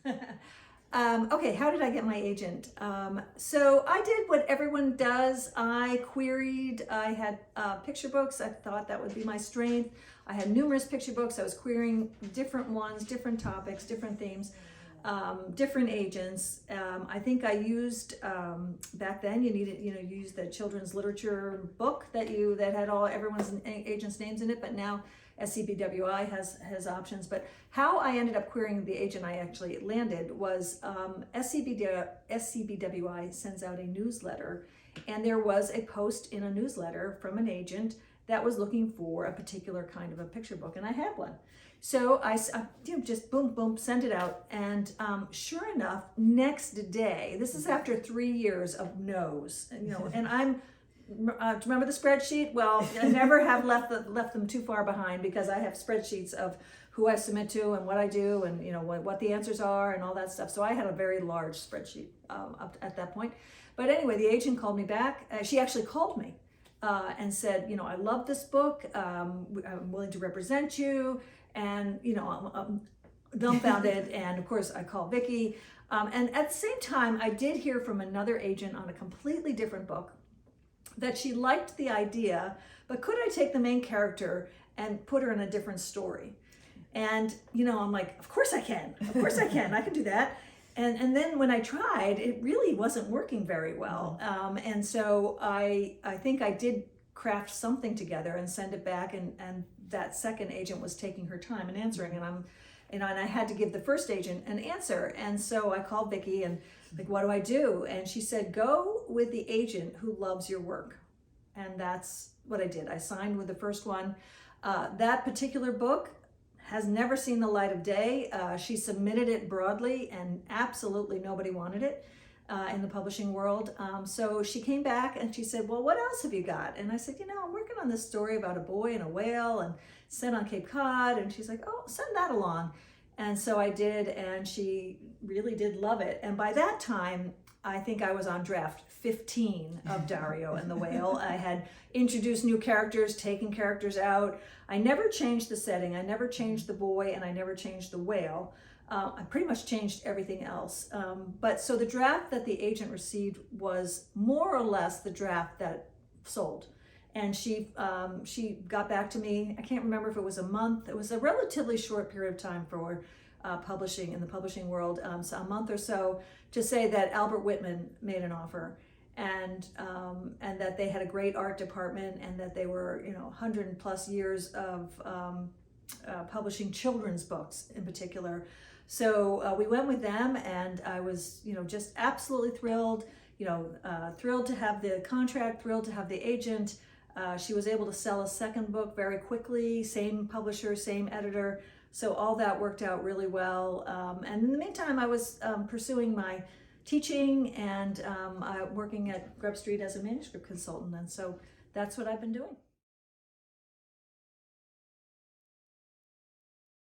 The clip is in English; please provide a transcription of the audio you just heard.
Okay, how did I get my agent? So I did what everyone does. I queried, I had picture books. I thought that would be my strength. I had numerous picture books. I was querying different ones, different topics, different themes, different agents. I think I used, back then you needed, you used the children's literature book that had all everyone's agents' names in it, but now SCBWI has options. But how I ended up querying the agent I actually landed was SCBWI sends out a newsletter, and there was a post in a newsletter from an agent that was looking for a particular kind of a picture book, and I had one. So I just boom, boom, send it out, and sure enough, next day, this is after 3 years of no's, and I'm, remember the spreadsheet? Well, I never have left them too far behind, because I have spreadsheets of who I submit to and what I do, and what the answers are and all that stuff. So I had a very large spreadsheet up at that point. But anyway, the agent called me back. She actually called me and said, I love this book. I'm willing to represent you. And I'm dumbfounded. And of course, I called Vicki. And at the same time, I did hear from another agent on a completely different book that she liked the idea, but could I take the main character and put her in a different story? And I'm like, of course I can. Of course I can. I can do that. And then when I tried, it really wasn't working very well. And so I think I did craft something together and send it back, and that second agent was taking her time and answering, and and I had to give the first agent an answer. And so I called Vicki and like, what do I do? And she said, go with the agent who loves your work. And that's what I did. I signed with the first one. That particular book has never seen the light of day. She submitted it broadly, and absolutely nobody wanted it in the publishing world. So she came back and she said, well, what else have you got? And I said, I'm working on this story about a boy and a whale and set on Cape Cod. And she's like, oh, send that along. And so I did, and she really did love it. And by that time, I think I was on draft 15 of Dario and the Whale. I had introduced new characters, taken characters out. I never changed the setting. I never changed the boy, and I never changed the whale. I pretty much changed everything else. But so the draft that the agent received was more or less the draft that sold. And she got back to me. I can't remember if it was a month. It was a relatively short period of time for publishing in the publishing world, so a month or so, to say that Albert Whitman made an offer, and that they had a great art department, and that they were 100+ years of publishing children's books in particular. So we went with them, and I was just absolutely thrilled. Thrilled to have the contract, thrilled to have the agent. She was able to sell a second book very quickly, same publisher, same editor. So all that worked out really well. And in the meantime, I was pursuing my teaching and working at Grub Street as a manuscript consultant. And so that's what I've been doing.